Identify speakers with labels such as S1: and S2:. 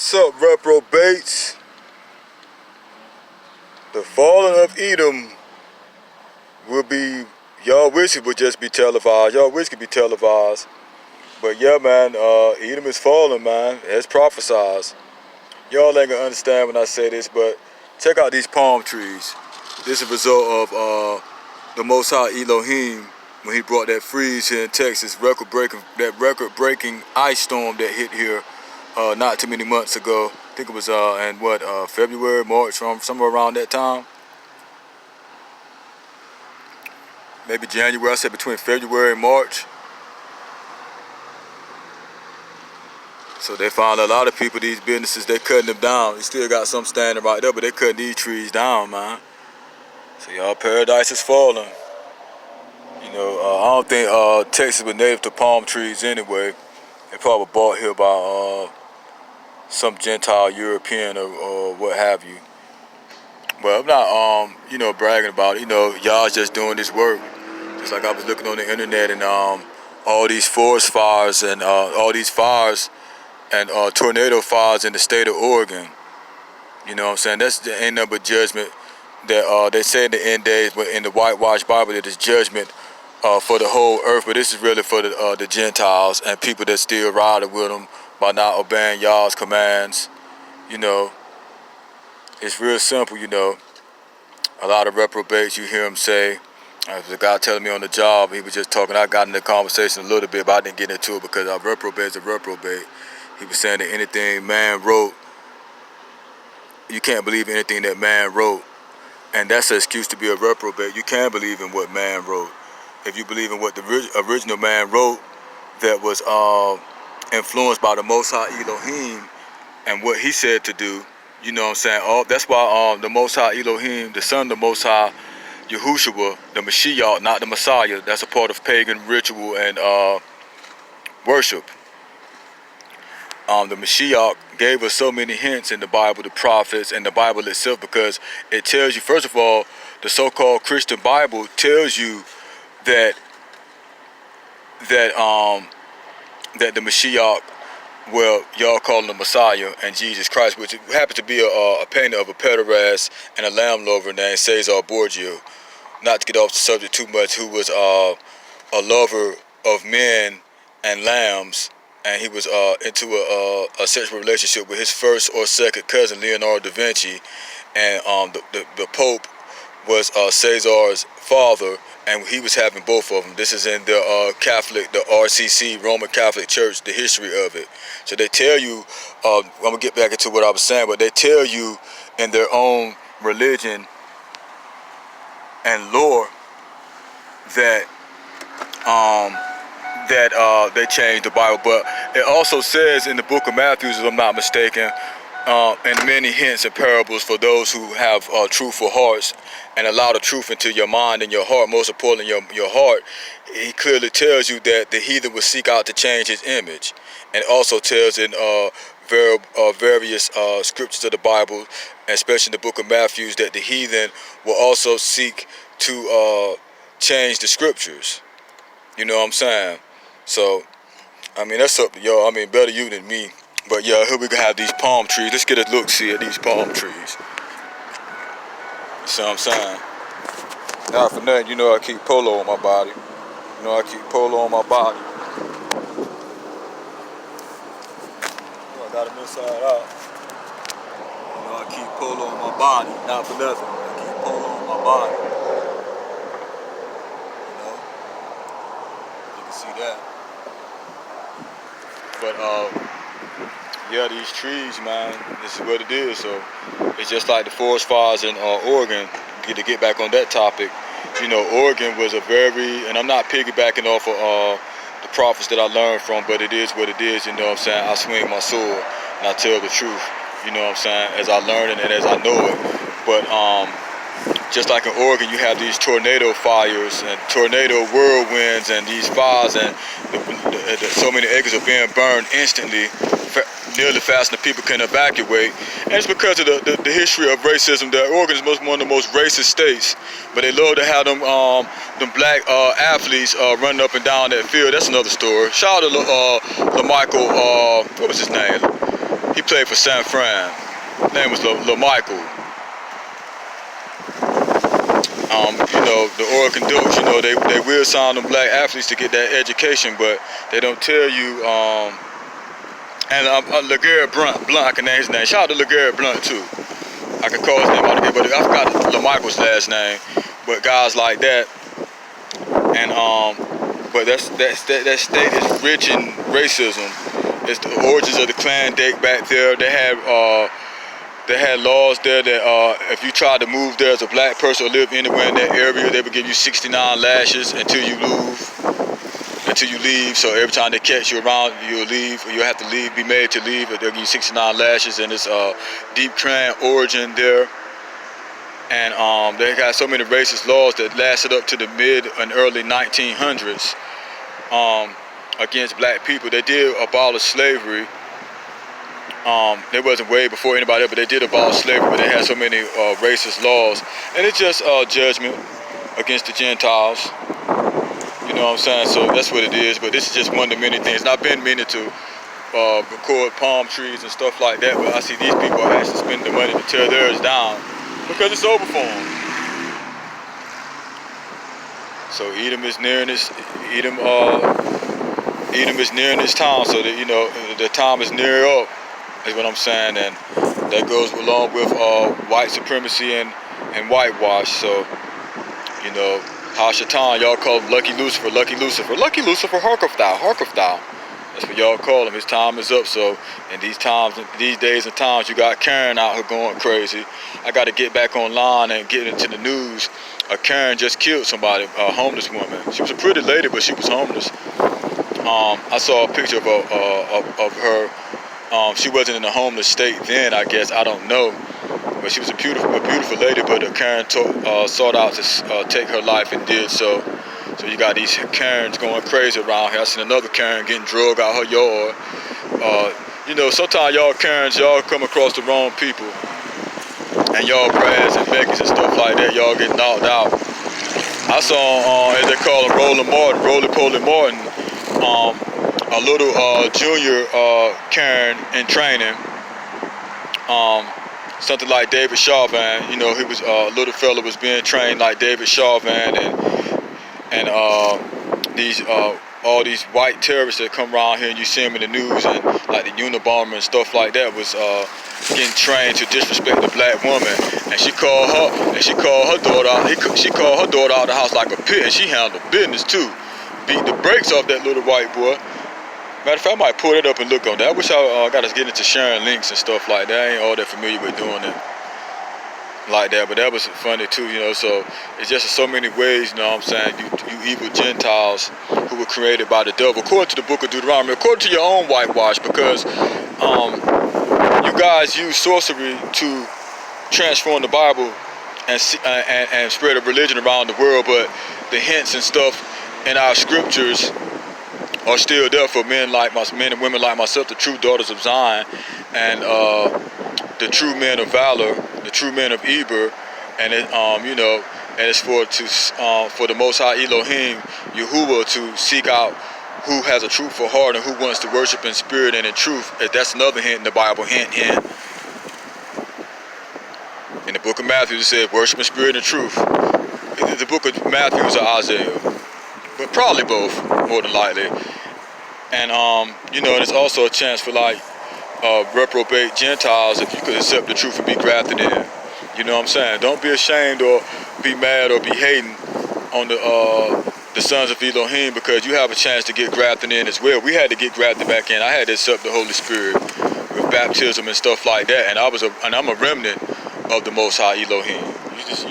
S1: What's up, reprobates? The falling of Edom will be, y'all wish it would just be televised. Y'all wish it could be televised. But yeah, man, Edom is falling, man. It's prophesied. Y'all ain't gonna understand when I say this, but check out these palm trees. This is a result of the Most High Elohim when he brought that freeze here in Texas, record-breaking ice storm that hit here not too many months ago. I think it was in February, March, somewhere around that time. Maybe January. I said between February and March. So they found a lot of people, these businesses, they cutting them down. They still got some standing right there, but they cutting these trees down, man. So y'all, paradise is falling. You know, I don't think Texas was native to palm trees anyway. They probably bought here by some Gentile European or what have you. But I'm not, bragging about it. You know, y'all just doing this work. Just like I was looking on the internet and all these forest fires and all these fires and tornado fires in the state of Oregon. You know what I'm saying? That's ain't nothing but judgment that they say in the end days, but in the whitewashed Bible that is judgment for the whole earth. But this is really for the Gentiles and people that still riding with them by not obeying y'all's commands. You know, it's real simple, you know. A lot of reprobates, you hear them say, the guy telling me on the job, he was just talking, I got in the conversation a little bit, but I didn't get into it because a reprobate is a reprobate. He was saying that anything man wrote, you can't believe anything that man wrote. And that's an excuse to be a reprobate. You can't believe in what man wrote. If you believe in what the original man wrote that was influenced by the Most High Elohim and what he said to do, you know what I'm saying? That's why the Most High Elohim, the son of the Most High, Yahushua, the Mashiach, not the Messiah, that's a part of pagan ritual and worship. The Mashiach gave us so many hints in the Bible, the prophets, and the Bible itself, because it tells you, first of all, the so-called Christian Bible tells you that the Mashiach, well, y'all call him the Messiah, and Jesus Christ, which happens to be a painter of a pederast and a lamb lover named Cesar Borgia. Not to get off the subject too much, who was a lover of men and lambs, and he was into a sexual relationship with his first or second cousin, Leonardo da Vinci, and the Pope was Caesar's father, and he was having both of them. This is in the Catholic, the RCC, Roman Catholic Church, the history of it. So they tell you, I'm going to get back into what I was saying, but they tell you in their own religion and lore that they changed the Bible. But it also says in the book of Matthew, if I'm not mistaken, and many hints and parables for those who have truthful hearts and allow the truth into your mind and your heart, most importantly your heart. He clearly tells you that the heathen will seek out to change his image, and also tells in various scriptures of the Bible, especially in the book of Matthew, that the heathen will also seek to change the scriptures. You know what I'm saying? So, I mean, that's up to y'all. I mean, better you than me. But yeah, here we can have these palm trees. Let's get a look-see at these palm trees. You see what I'm saying? Not for nothing, you know I keep polo on my body. You know I keep polo on my body. You know, I got them inside out. You know I keep polo on my body. Not for nothing. I keep polo on my body. You know? You can see that. But yeah, these trees, man, this is what it is. So it's just like the forest fires in Oregon. To get back on that topic, you know, Oregon was a very, and I'm not piggybacking off of the prophets that I learned from, but it is what it is, you know what I'm saying? I swing my sword and I tell the truth, you know what I'm saying, as I learn it and as I know it. But just like in Oregon, you have these tornado fires and tornado whirlwinds and these fires, and so many acres are being burned instantly, nearly faster than people can evacuate. And it's because of the history of racism. That Oregon is one of the most racist states, but they love to have them black athletes running up and down that field. That's another story. Shout out to LaMichael, what was his name? He played for San Fran. His name was Lil Michael. You know, the Oregon Dukes, you know, they will sign them black athletes to get that education, but they don't tell you. And LeGarrette Blunt, I can name his name. Shout out to LeGarrette Blunt too. I can call his name out again, but I forgot LaMichael's last name. But guys like that, and but that state is rich in racism. It's the origins of the Klan date back there. They had laws there that if you tried to move there as a black person or live anywhere in that area, they would give you 69 lashes until you leave. So every time they catch you around, you'll leave, or you'll have to leave, be made to leave, or they'll give you 69 lashes. And it's deep Klan origin there. And they got so many racist laws that lasted up to the mid and early 1900s against black people. They did abolish slavery. It wasn't way before anybody else, but they did abolish slavery, but they had so many racist laws. And it's just judgment against the Gentiles. You know what I'm saying? So that's what it is, but this is just one of the many things. And I've been meaning to record palm trees and stuff like that, but I see these people are actually spending the money to tear theirs down because it's over for them. So Edom is nearing this, Edom is nearing this town, so that, you know, the time is near up, is what I'm saying, and that goes along with white supremacy and whitewash. So, you know, Hashatan, y'all call him Lucky Lucifer, Lucky Lucifer, Lucky Lucifer, harketh thou, harketh thou. That's what y'all call him. His time is up. So in these days and times, you got Karen out here going crazy. I got to get back online and get into the news. Karen just killed somebody, a homeless woman. She was a pretty lady, but she was homeless. I saw a picture of her. She wasn't in a homeless state then, I guess. I don't know. But she was a beautiful lady, but Karen sought out to take her life and did so. So you got these Karens going crazy around here. I seen another Karen getting drugged out her yard. You know, sometimes y'all Karens, y'all come across the wrong people. And y'all Brads and Beckys and stuff like that, y'all get knocked out. I saw, as they call him, Roly-Poly Martin, a little junior Karen in training. Something like David Chauvin, you know, he was little fella was being trained like David Chauvin, and all these white terrorists that come around here and you see them in the news, and like the Unabomber and stuff like that was getting trained to disrespect the black woman, and she called her daughter out. She called her daughter out of the house like a pit, and she handled business too. Beat the brakes off that little white boy. Matter of fact, I might pull it up and look on that. I wish I got to get into sharing links and stuff like that. I ain't all that familiar with doing it like that, but that was funny too, you know. So it's just so many ways, you know what I'm saying, you evil Gentiles who were created by the devil, according to the book of Deuteronomy, according to your own whitewash, because you guys use sorcery to transform the Bible and spread a religion around the world, but the hints and stuff in our scriptures are still there for men and women like myself, the true daughters of Zion, and the true men of valor, the true men of Eber, and it, you know, and it's for the Most High Elohim, Yahuwah, to seek out who has a truthful heart and who wants to worship in spirit and in truth. That's another hint in the Bible. Hint, hint. In the book of Matthew, it says worship in spirit and truth. The book of Matthew is Isaiah, but probably both, more than likely. And you know, there's also a chance for like reprobate Gentiles, if you could accept the truth and be grafted in. You know what I'm saying? Don't be ashamed or be mad or be hating on the sons of Elohim, because you have a chance to get grafted in as well. We had to get grafted back in. I had to accept the Holy Spirit with baptism and stuff like that, and I'm a remnant of the Most High Elohim. You know.